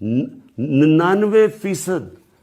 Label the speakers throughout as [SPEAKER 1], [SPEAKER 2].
[SPEAKER 1] 99%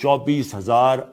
[SPEAKER 1] 24,000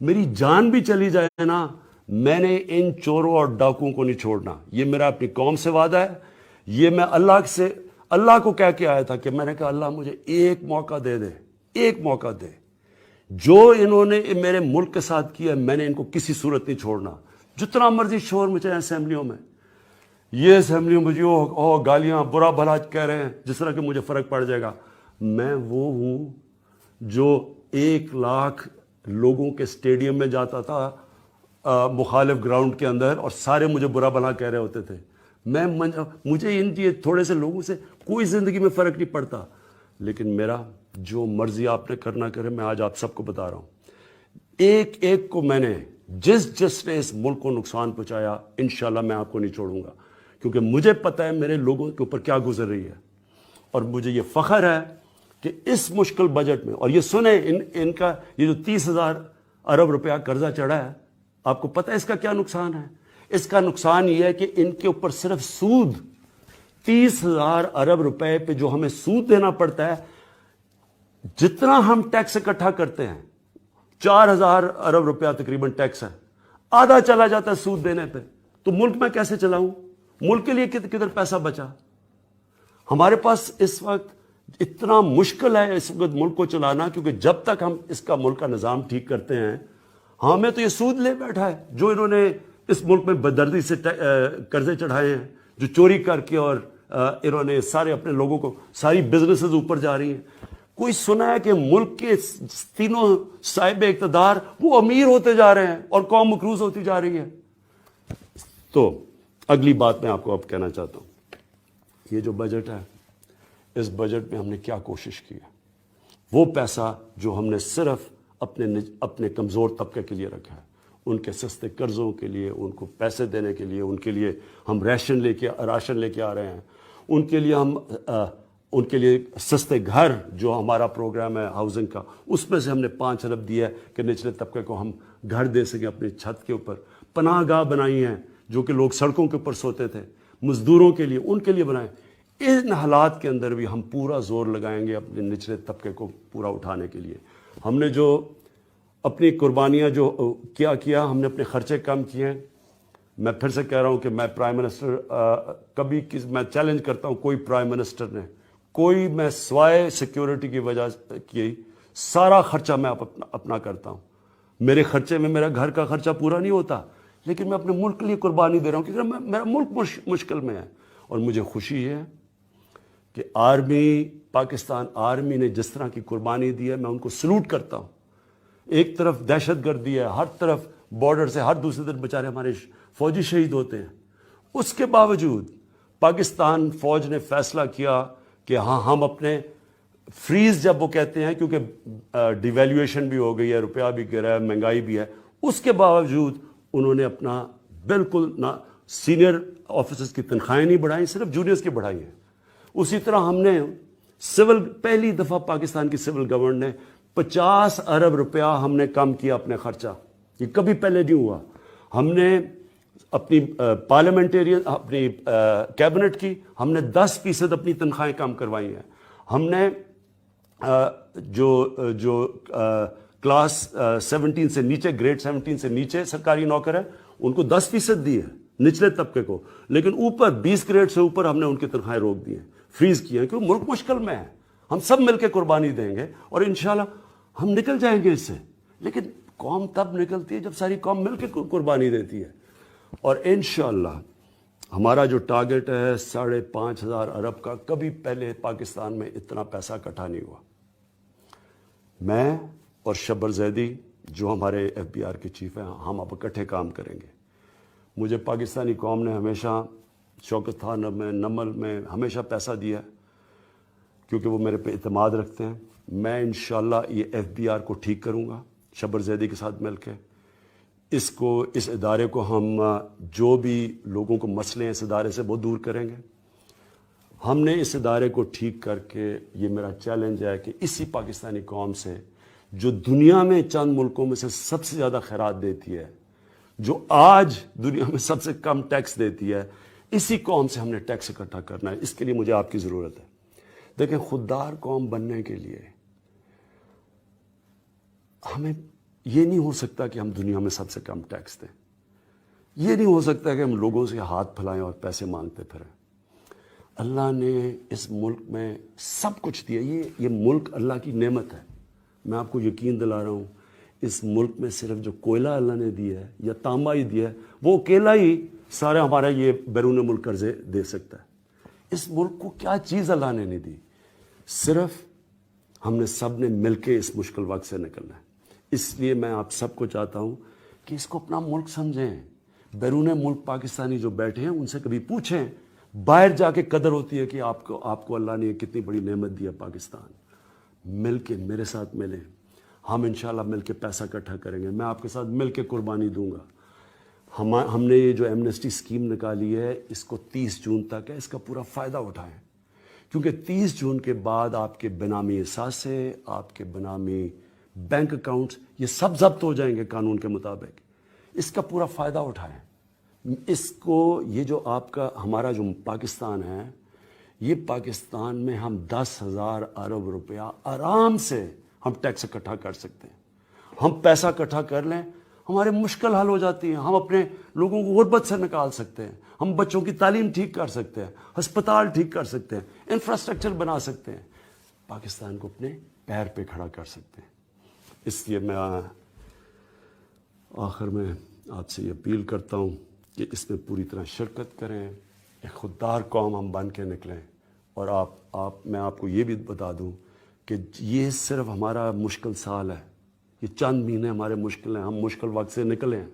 [SPEAKER 1] میری جان بھی چلی جائے نا، میں نے ان چوروں اور ڈاکوؤں کو نہیں چھوڑنا. یہ میرا اپنی قوم سے وعدہ ہے. یہ میں اللہ کو کہہ کے آیا تھا کہ میں نے کہا اللہ مجھے ایک موقع دے دے، ایک موقع دے. جو انہوں نے میرے ملک کے ساتھ کیا میں نے ان کو کسی صورت نہیں چھوڑنا. جتنا مرضی شور مچائے اسمبلیوں میں، یہ اسمبلیوں مجھے گالیاں برا بھلا کہہ رہے ہیں جس طرح کہ مجھے فرق پڑ جائے گا. میں وہ ہوں جو 1,00,000 لوگوں کے اسٹیڈیم میں جاتا تھا مخالف گراؤنڈ کے اندر، اور سارے مجھے برا بھلا کہہ رہے ہوتے تھے. مجھے ان تھوڑے سے لوگوں سے کوئی زندگی میں فرق نہیں پڑتا. لیکن میرا جو مرضی آپ نے کرنا کرے، میں آج آپ سب کو بتا رہا ہوں، ایک ایک کو میں نے جس نے اس ملک کو نقصان پہنچایا انشاءاللہ میں آپ کو نہیں چھوڑوں گا، کیونکہ مجھے پتہ ہے میرے لوگوں کے اوپر کیا گزر رہی ہے. اور مجھے یہ فخر ہے کہ اس مشکل بجٹ میں، اور یہ سنیں ان کا یہ جو 30,000 ارب روپیہ قرضہ چڑھا ہے، آپ کو پتہ ہے اس کا کیا نقصان ہے؟ اس کا نقصان یہ ہے کہ ان کے اوپر صرف سود 30,000 ارب روپے پہ جو ہمیں سود دینا پڑتا ہے، جتنا ہم ٹیکس اکٹھا کرتے ہیں 4,000 ارب روپیہ تقریباً ٹیکس ہے، آدھا چلا جاتا ہے سود دینے پہ. تو ملک میں کیسے چلاؤں؟ ملک کے لیے کدھر پیسہ بچا؟ ہمارے پاس اس وقت اتنا مشکل ہے اس وقت ملک کو چلانا، کیونکہ جب تک ہم اس کا ملک کا نظام ٹھیک کرتے ہیں، ہمیں تو یہ سود لے بیٹھا ہے جو انہوں نے اس ملک میں بدردی سے قرضے چڑھائے ہیں، جو چوری کر کے، اور انہوں نے سارے اپنے لوگوں کو، ساری بزنسز اوپر جا رہی ہیں. کوئی سنا ہے کہ ملک کے تینوں صاحب اقتدار وہ امیر ہوتے جا رہے ہیں اور قوم مقروض ہوتی جا رہی ہے؟ تو اگلی بات میں آپ کو اب کہنا چاہتا ہوں، یہ جو بجٹ ہے، اس بجٹ میں ہم نے کیا کوشش کی ہے؟ وہ پیسہ جو ہم نے صرف اپنے کمزور طبقے کے لیے رکھا ہے، ان کے سستے قرضوں کے لیے، ان کو پیسے دینے کے لیے، ان کے لیے ہم راشن لے کے آ رہے ہیں، ان کے لیے سستے گھر جو ہمارا پروگرام ہے ہاؤسنگ کا، اس میں سے ہم نے 5 ارب دیا ہے کہ نچلے طبقے کو ہم گھر دے سکیں اپنی چھت کے اوپر. پناہ گاہ بنائی ہیں جو کہ لوگ سڑکوں کے اوپر سوتے تھے، مزدوروں کے لیے، ان کے لیے بنائیں. ان حالات کے اندر بھی ہم پورا زور لگائیں گے اپنے نچلے طبقے کو پورا اٹھانے کے لیے. ہم نے جو اپنی قربانیاں جو کیا، ہم نے اپنے خرچے کم کیے ہیں. میں پھر سے کہہ رہا ہوں کہ میں پرائم منسٹر میں چیلنج کرتا ہوں، کوئی پرائم منسٹر نے میں سوائے سیکیورٹی کی وجہ کی سارا خرچہ میں اپنا کرتا ہوں. میرے خرچے میں میرا گھر کا خرچہ پورا نہیں ہوتا، لیکن میں اپنے ملک کے لیے قربانی دے رہا ہوں، کیونکہ میرا ملک مشکل میں ہے. اور مجھے خوشی ہے کہ پاکستان آرمی نے جس طرح کی قربانی دی ہے، میں ان کو سلوٹ کرتا ہوں. ایک طرف دہشت گردی ہے، ہر طرف بارڈر سے ہر دوسرے طرف بیچارے ہمارے فوجی شہید ہوتے ہیں. اس کے باوجود پاکستان فوج نے فیصلہ کیا کہ ہاں ہم اپنے فریز، جب وہ کہتے ہیں کیونکہ ڈیویلیویشن بھی ہو گئی ہے، روپیہ بھی گرا ہے، مہنگائی بھی ہے، اس کے باوجود انہوں نے اپنا بالکل سینئر آفیسرز کی تنخواہیں نہیں بڑھائیں، صرف جونیئرز کی بڑھائی ہیں. اسی طرح ہم نے پہلی دفعہ پاکستان کی سول گورنمنٹ نے 50 ارب روپیہ ہم نے کم کیا اپنے خرچہ. یہ کبھی پہلے نہیں ہوا. ہم نے اپنی اپنی کیبنٹ کی ہم نے 10% اپنی تنخواہیں کم کروائی ہیں. ہم نے جو کلاس 17 سے نیچے، گریڈ 17 سے نیچے سرکاری نوکر ہیں، ان کو 10% دی ہے نچلے طبقے کو، لیکن اوپر 20 گریڈ سے اوپر ہم نے ان کی تنخواہیں روک دی ہیں، فریز کی ہیں، کیونکہ ملک مشکل میں ہے. ہم سب مل کے قربانی دیں گے اور انشاءاللہ ہم نکل جائیں گے اس سے. لیکن قوم تب نکلتی ہے جب ساری قوم مل کے قربانی دیتی ہے. اور انشاءاللہ ہمارا جو ٹارگٹ ہے 5,500 ارب کا، کبھی پہلے پاکستان میں اتنا پیسہ اکٹھا نہیں ہوا. میں اور شبر زیدی جو ہمارے FBI کے چیف ہیں، ہم اب اکٹھے کام کریں گے. مجھے پاکستانی قوم نے ہمیشہ شوکت خان میں، نمل میں ہمیشہ پیسہ دیا ہے، کیونکہ وہ میرے پہ اعتماد رکھتے ہیں. میں انشاءاللہ یہ FBI کو ٹھیک کروں گا شبر زیدی کے ساتھ مل کے. اس ادارے کو ہم جو بھی لوگوں کو مسئلے ہیں اس ادارے سے وہ دور کریں گے. ہم نے اس ادارے کو ٹھیک کر کے، یہ میرا چیلنج ہے کہ اسی پاکستانی قوم سے جو دنیا میں چند ملکوں میں سے سب سے زیادہ خیرات دیتی ہے، جو آج دنیا میں سب سے کم ٹیکس دیتی ہے، اسی قوم سے ہم نے ٹیکس اکٹھا کرنا ہے. اس کے لیے مجھے آپ کی ضرورت ہے. دیکھیں، خوددار قوم بننے کے لیے ہمیں یہ نہیں ہو سکتا کہ ہم دنیا میں سب سے کم ٹیکس دیں. یہ نہیں ہو سکتا کہ ہم لوگوں سے ہاتھ پھیلائیں اور پیسے مانگتے پھریں. اللہ نے اس ملک میں سب کچھ دیا. یہ ملک اللہ کی نعمت ہے. میں آپ کو یقین دلا رہا ہوں, اس ملک میں صرف جو کوئلہ اللہ نے دیا ہے یا تانبا ہی دیا ہے, وہ اکیلا ہی سارے ہمارا یہ بیرون ملک قرضے دے سکتا ہے. اس ملک کو کیا چیز اللہ نے نہیں دی, صرف ہم نے سب نے مل کے اس مشکل وقت سے نکلنا ہے. اس لیے میں آپ سب کو چاہتا ہوں کہ اس کو اپنا ملک سمجھیں. بیرون ملک پاکستانی جو بیٹھے ہیں ان سے کبھی پوچھیں, باہر جا کے قدر ہوتی ہے کہ آپ کو اللہ نے کتنی بڑی نعمت دی ہے پاکستان. مل کے میرے ساتھ ملیں, ہم انشاءاللہ مل کے پیسہ اکٹھا کریں گے. میں آپ کے ساتھ مل کے قربانی دوں گا. ہم نے یہ جو ایمنسٹی اسکیم نکالی ہے اس کو 30 جون تک ہے, اس کا پورا فائدہ اٹھائیں, کیونکہ 30 جون کے بعد آپ کے بنامی اثاثے, آپ کے بنامی بینک اکاؤنٹس, یہ سب ضبط ہو جائیں گے قانون کے مطابق. اس کا پورا فائدہ اٹھائیں. اس کو یہ جو آپ کا ہمارا جو پاکستان ہے, یہ پاکستان میں ہم 10,000 ارب روپیہ آرام سے ہم ٹیکس اکٹھا کر سکتے ہیں. ہم پیسہ اکٹھا کر لیں, ہمارے مشکل حل ہو جاتی ہیں. ہم اپنے لوگوں کو غربت سے نکال سکتے ہیں, ہم بچوں کی تعلیم ٹھیک کر سکتے ہیں, ہسپتال ٹھیک کر سکتے ہیں, انفراسٹرکچر بنا سکتے ہیں, پاکستان کو اپنے پیر پہ کھڑا کر سکتے ہیں. اس لیے میں آخر میں آپ سے یہ اپیل کرتا ہوں کہ اس میں پوری طرح شرکت کریں, ایک خوددار قوم ہم بن کے نکلیں. اور میں آپ کو یہ بھی بتا دوں کہ یہ صرف ہمارا مشکل سال ہے, یہ چند مہینے ہمارے مشکل ہیں, ہم مشکل وقت سے نکلیں.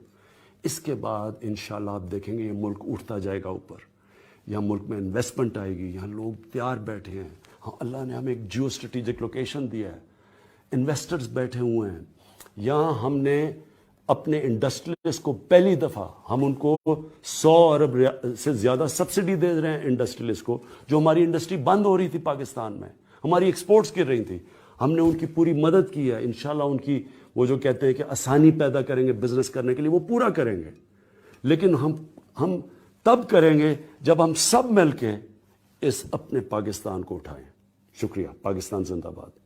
[SPEAKER 1] اس کے بعد انشاءاللہ آپ دیکھیں گے یہ ملک اٹھتا جائے گا اوپر. یہاں ملک میں انویسٹمنٹ آئے گی, یہاں لوگ تیار بیٹھے ہیں. اللہ نے ہمیں ایک جیو اسٹریٹجک لوکیشن دیا ہے, انویسٹرز بیٹھے ہوئے ہیں. یہاں ہم نے اپنے انڈسٹریلسٹ کو پہلی دفعہ ہم ان کو 100 ارب سے زیادہ سبسڈی دے رہے ہیں انڈسٹریلسٹ کو, جو ہماری انڈسٹری بند ہو رہی تھی پاکستان میں, ہماری ایکسپورٹس گر رہی تھی. ہم نے ان کی پوری مدد کی ہے. انشاءاللہ ان کی وہ جو کہتے ہیں کہ آسانی پیدا کریں گے بزنس کرنے کے لیے, وہ پورا کریں گے. لیکن ہم تب کریں گے جب ہم سب مل کے اس اپنے پاکستان کو اٹھائیں. شکریہ. پاکستان زندہ باد.